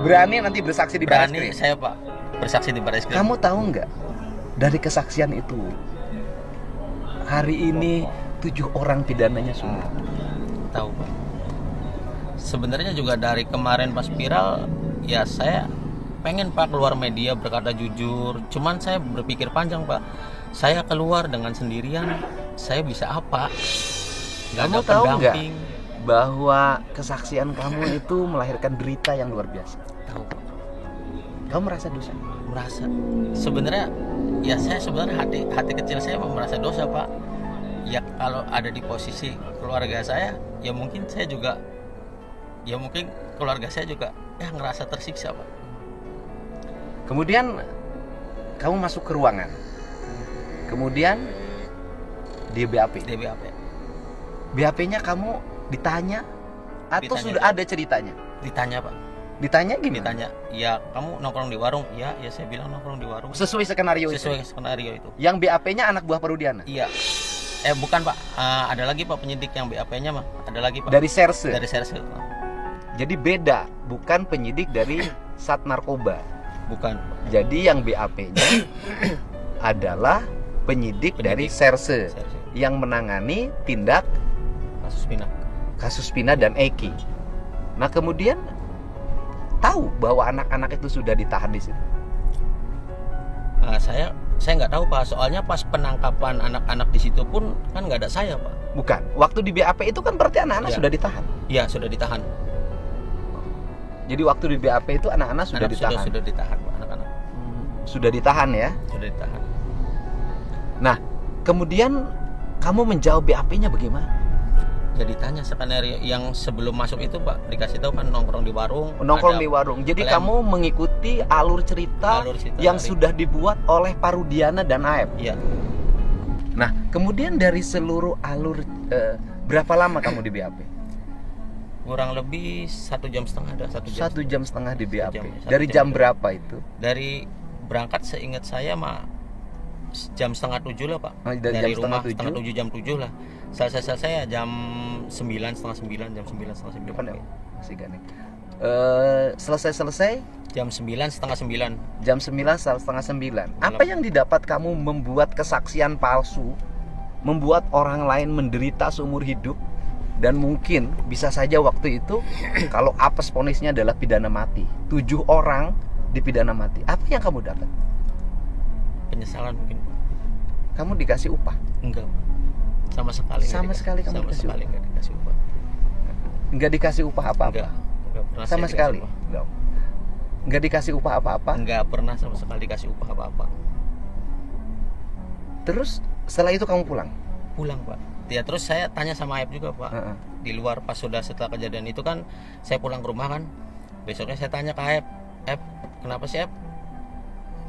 Berani nanti bersaksi di baris Berani krim? saya Pak bersaksi di baris krim. Kamu tahu nggak, dari kesaksian itu hari ini 7 orang pidananya sudah. Tahu Pak. Sebenarnya juga dari kemarin pas viral ya saya pengen Pak keluar media berkata jujur. Cuman saya berpikir panjang Pak. Saya keluar dengan sendirian, saya bisa apa? Nggak Kamu ada tahu nggak pendamping. bahwa kesaksian kamu itu melahirkan derita yang luar biasa? Tahu Pak. Kamu merasa dosa? Merasa sebenarnya ya saya sebenarnya hati kecil saya merasa dosa Pak. Ya kalau ada di posisi keluarga saya ya mungkin saya juga ya mungkin keluarga saya juga ya ngerasa tersiksa Pak. Kemudian kamu masuk ke ruangan. Kemudian di BAP. Di BAP. BAP-nya kamu ditanya atau Ditanya, sudah Pak. ada ceritanya? Ditanya Pak. Ditanya gimana? Ditanya, ya kamu nongkrong di warung? Ya saya bilang nongkrong di warung. Sesuai skenario itu. Sesuai skenario itu. Yang BAP-nya anak buah Parudiana. Iya. Bukan Pak. Ada lagi Pak penyidik yang BAP-nya mah. Ada lagi Pak. Dari Serse. Dari Serse. Jadi beda, bukan penyidik dari Sat Narkoba. Bukan. Jadi yang BAP-nya adalah penyidik dari Serse Serse. yang menangani tindak Kasus Pina. Pina dan Eki. Nah kemudian tahu bahwa anak-anak itu sudah ditahan di situ. Saya nggak tahu Pak. Soalnya pas penangkapan anak-anak di situ pun kan nggak ada saya Pak. Bukan. Waktu di BAP itu kan berarti anak-anak Iya. sudah ditahan. Iya sudah ditahan. Jadi waktu di BAP itu anak-anak sudah Anak ditahan. Sudah ditahan Pak anak-anak. Sudah ditahan ya. Sudah ditahan. Nah kemudian kamu menjawab BAP-nya bagaimana? Jadi tanya skenario yang sebelum masuk itu Pak dikasih tahu kan nongkrong di warung. Nongkrong ada di warung. Jadi lem- kamu mengikuti alur cerita yang dari- sudah dibuat oleh Parudiana dan Aep. Iya. Nah, kemudian dari seluruh alur berapa lama kamu di BAP? Kurang lebih 1,5 jam ada 1 jam. 1,5 jam di BAP. Satu Dari jam. jam berapa itu? Dari berangkat seingat saya mah jam 6:30 lah Pak. Oh, dari Dari jam rumah 6:30? 6:30 jam 7 lah. Selesai ya jam 9, setengah 9, jam 9, setengah 9. Depan ya? Masih gak nih? Selesai Jam 9, setengah 9. jam 9 setengah 9. Apa yang didapat kamu membuat kesaksian palsu, membuat orang lain menderita seumur hidup, dan mungkin bisa saja waktu itu kalau apes vonisnya adalah pidana mati, 7 orang dipidana mati. Apa yang kamu dapat? Penyesalan mungkin. Kamu dikasih upah? Enggak. Sama sekali. Sama sekali kamu sama dikasih sekali upah? nggak dikasih upah. Nggak dikasih upah apa-apa? Enggak pernah Sama saya sekali? dikasih upah. Nggak. Nggak dikasih upah apa-apa? Enggak pernah sama sekali dikasih upah apa-apa. Terus setelah itu kamu pulang? Pulang Pak. Ya terus saya tanya sama Aib juga Pak. Heeh. Di luar pas sudah setelah kejadian itu kan saya pulang ke rumah kan. Besoknya saya tanya ke Aib, kenapa sih Aib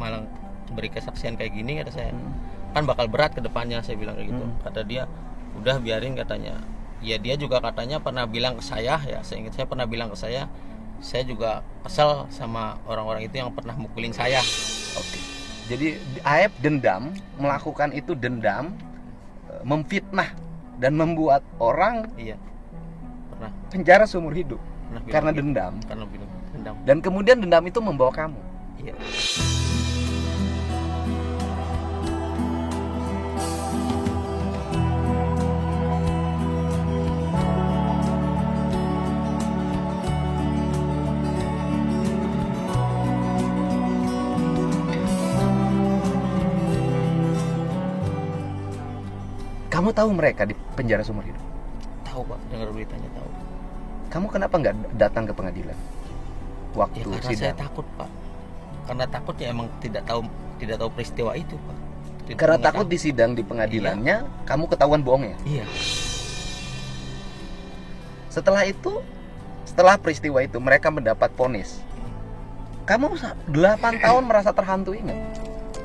malah beri kesaksian kayak gini kata saya. Kan bakal berat ke depannya saya bilang kayak gitu. Kata dia, udah biarin katanya. Ya dia juga katanya pernah bilang ke saya ya, seingat saya pernah bilang ke saya juga kesel sama orang-orang itu yang pernah mukulin saya. Oke. Jadi Aep dendam, melakukan itu dendam, memfitnah dan membuat orang Iya. Pernah penjara seumur hidup bilang karena gitu. dendam. Karena bilang dendam. Dan kemudian dendam itu membawa kamu. Iya. Kamu tahu mereka di penjara seumur hidup. Tahu Pak, dengar beritanya tahu. Kamu kenapa nggak datang ke pengadilan waktu Ya karena saya sidang? takut Pak. Karena takut ya emang tidak tahu peristiwa itu Pak. Karena takut di sidang di pengadilannya kamu ketahuan bohongnya. Iya. Setelah itu, setelah peristiwa itu mereka mendapat vonis. Kamu 8 tahun merasa terhantui nggak?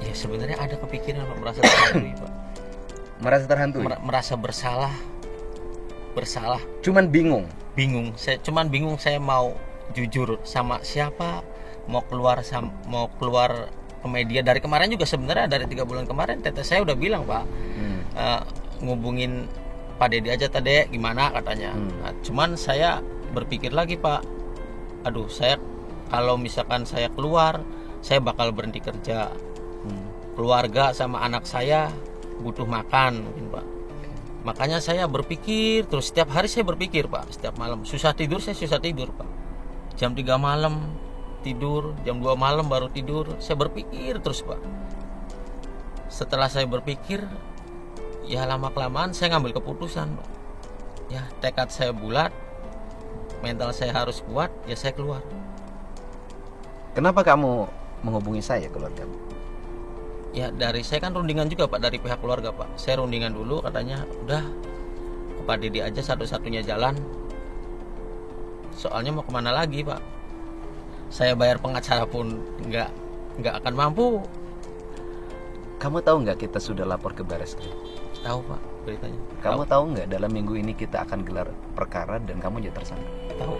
Ya sebenarnya ada kepikiran Pak, merasa terhantui Pak. Merasa terhantui? Merasa bersalah. Cuman bingung. Saya cuman bingung saya mau jujur sama siapa, mau keluar ke media. Dari kemarin juga sebenarnya dari 3 bulan kemarin teteh saya udah bilang Pak, ngubungin Pak Dedi aja tadi gimana katanya. Nah, cuman saya berpikir lagi Pak, aduh saya kalau misalkan saya keluar, saya bakal berhenti kerja. Keluarga sama anak saya butuh makan mungkin Pak. Makanya saya berpikir terus, setiap hari saya berpikir Pak, setiap malam. Susah tidur Pak. Jam 3 malam tidur, jam 2 malam baru tidur. Saya berpikir terus Pak. Setelah saya berpikir, ya lama-kelamaan saya ngambil keputusan Pak. Ya tekad saya bulat, mental saya harus kuat, ya saya keluar. Kenapa kamu menghubungi saya, keluargamu? Ya dari saya kan rundingan juga Pak, dari pihak keluarga Pak. Saya rundingan dulu, katanya udah Pak Didi aja satu-satunya jalan. Soalnya mau kemana lagi Pak? Saya bayar pengacara pun nggak akan mampu. Kamu tahu nggak kita sudah lapor ke Bareskrim? Tahu Pak beritanya. Kamu tahu nggak dalam minggu ini kita akan gelar perkara dan kamu jadi tersangka? Tahu.